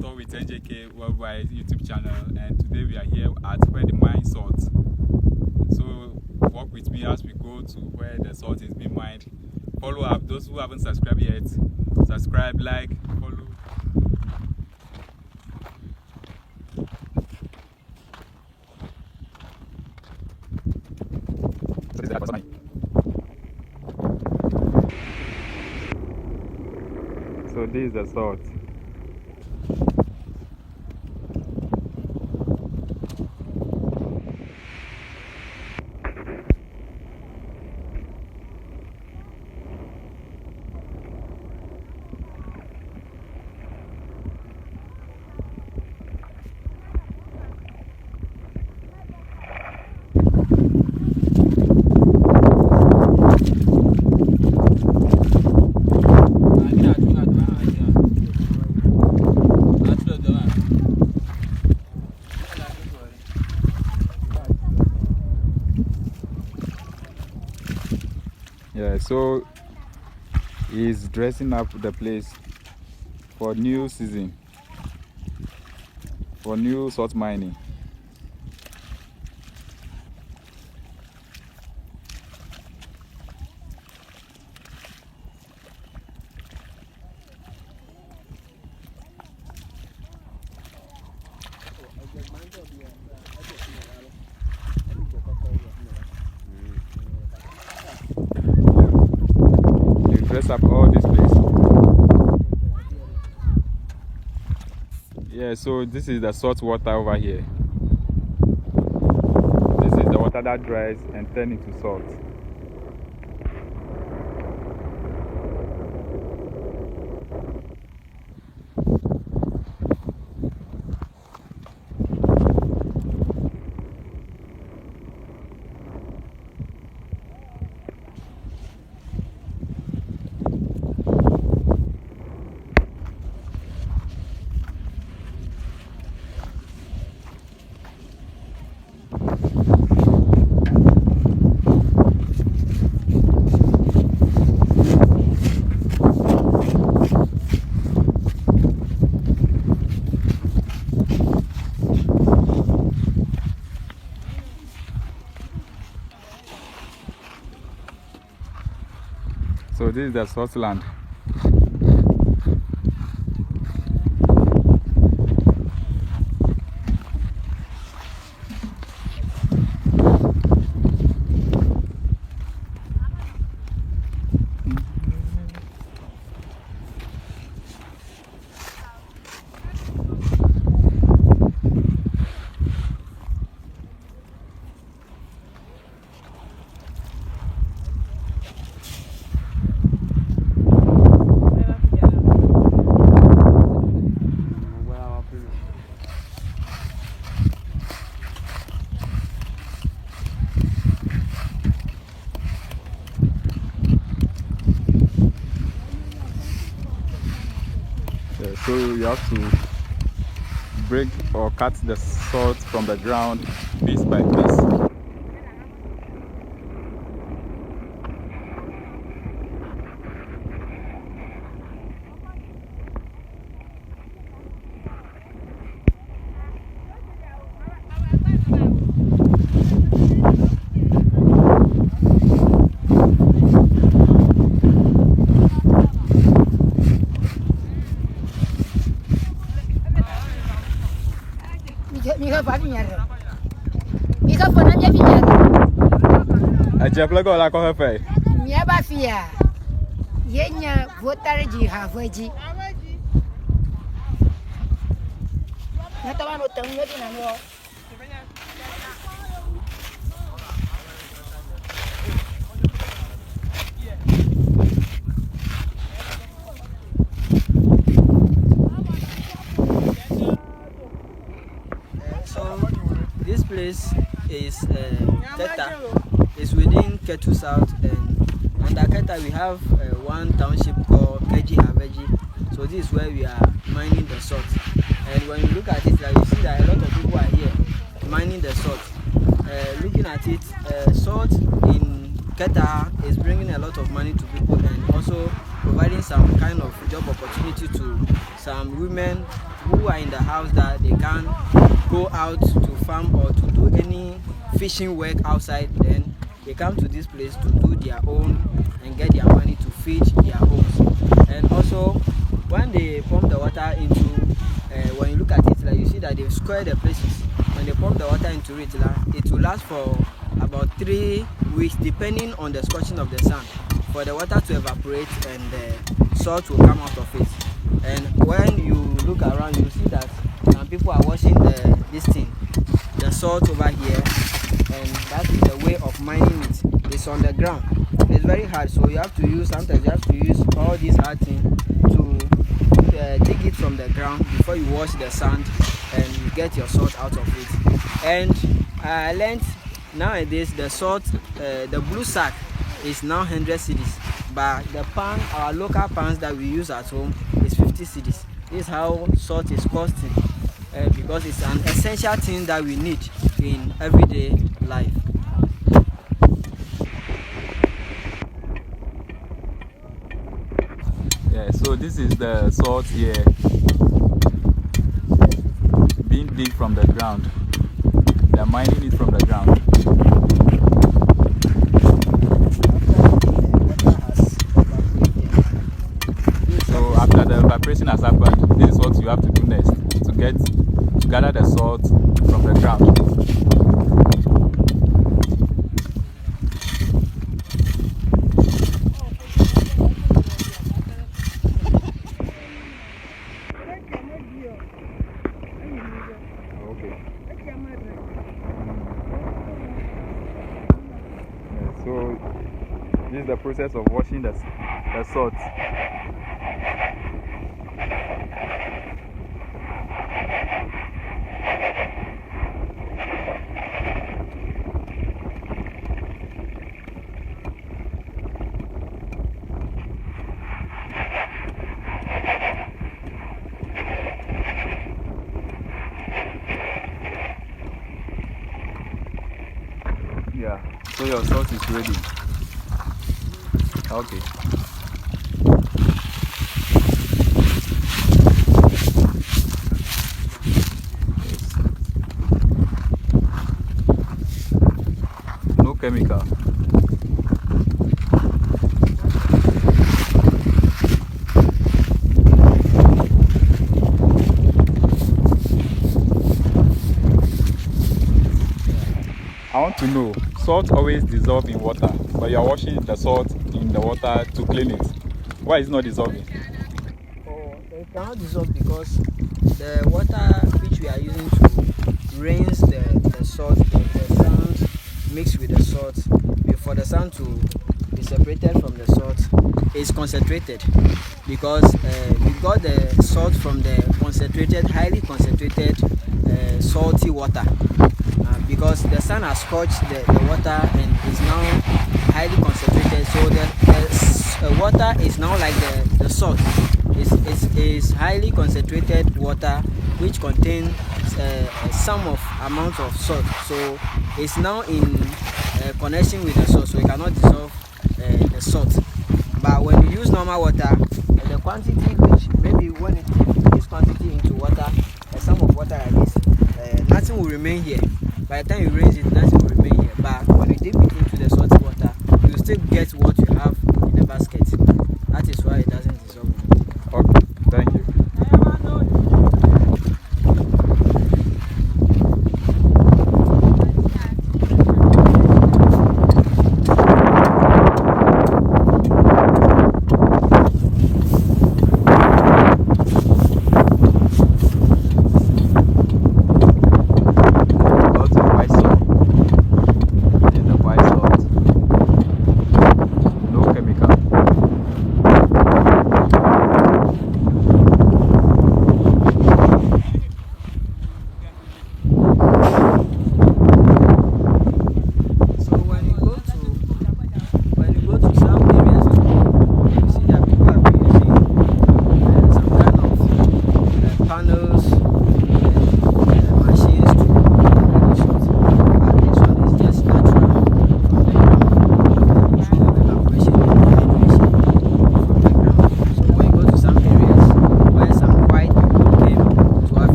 Talk with NJK Worldwide YouTube channel, and today we are here at where the mine salt. So walk with me as we go to where the salt is being mined. Follow up those who haven't subscribed yet. Subscribe, like, follow. So this is the salt. Yeah, so he's dressing up the place for new season, for new salt mining. Dress up all this place. Yeah, so this is the salt water over here. This is the water that dries and turns into salt. So this is the salt land. So you have to break or cut the salt from the ground piece by piece. Ajaplago la ko fe. Mia ba fia. Yenya votareji Havedzi. Na tawa no tan yedi na no. So this place is Keta. It's within Ketu South, and under Keta we have one township called Havedzi. So this is where we are mining the salt. And when you look at it, like, you see that a lot of people are here mining the salt. Looking at it, salt in Keta is bringing a lot of money to people and also providing some kind of job opportunity to some women who are in the house that they can't go out to farm or to do any fishing work outside, then they come to this place to do their own and get their money to feed their homes. And also, when they pump the water into, when you look at it, like you see that they've squared the places. When they pump the water into it, like, it will last for about 3 weeks, depending on the scorching of the sun, for the water to evaporate and the salt will come out of it. And when you look around, you see that some people are washing this thing, the salt over here, and that is the way of mining it. It's on the ground. It's very hard, so you have to use, sometimes you have to use all these hard things to dig it from the ground before you wash the sand and you get your salt out of it. And I learned nowadays the salt, the blue sack is now 100 cedis, but the pan, our local pans that we use at home, is 50 cedis. This is how salt is costing, because it's an essential thing that we need in everyday life. Yeah, so this is the salt here being digged from the ground. They're mining it from the ground. So after the evaporation has happened, this is what you have to do next to gather the salt from the ground. So this is the process of washing the salt. Yeah, so your salt is ready. Okay. No chemical. I want to know, salt always dissolves in water, but you are washing the salt in the water to clean it. Why is it not dissolving? Oh, it cannot dissolve because the water which we are using to rinse the salt, the sand mixed with the salt, for the sand to be separated from the salt, is concentrated, because we got the salt from the concentrated, highly concentrated salty water. Because the sun has scorched the water and is now highly concentrated, so the water is now like the salt. It's highly concentrated water which contains some amount of salt, so it's now in connection with the salt, so it cannot dissolve the salt. But when you use normal water, the quantity which maybe when it this quantity into water, some of water like this, nothing will remain here. By the time you raise it, nothing will remain here. But when you dip it into the salty water, you still get what you have in the basket. That is why it doesn't dissolve. Okay, thank you. No chemical.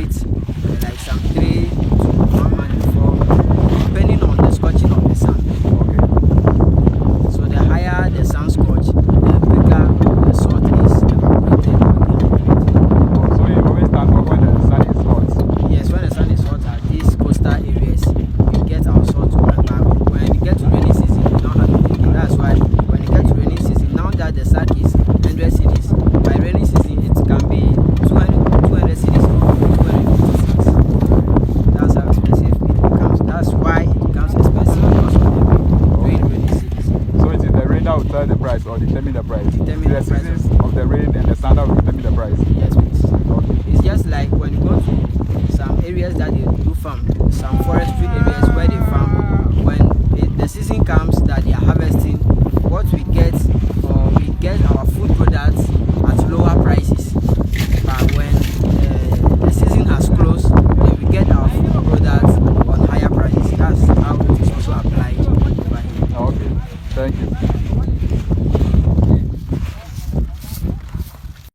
activate like some 3 to 1 month before, depending on the scorching of the sun. Okay. So the higher the sun scorch, the bigger the salt is evaporated. So you always start off when the sun is hot. Yes, when the sun is hot at these coastal areas, you get our salt to work. But when you get to rainy season, you don't have it again. That's why when you get to rainy season, now that the sack is 100 cedis, by rainy season it can be 200 cedis or 250 cedis. That's how expensive it becomes. That's why it becomes expensive because of the rainy season. So it is the rain that will tell the price or determine the price. Determine the the price seasons of the rain and the sun that will determine the price. Yes, please. Okay. It's just like when you go to some areas that they do farm, some forestry areas where they farm, when the season comes that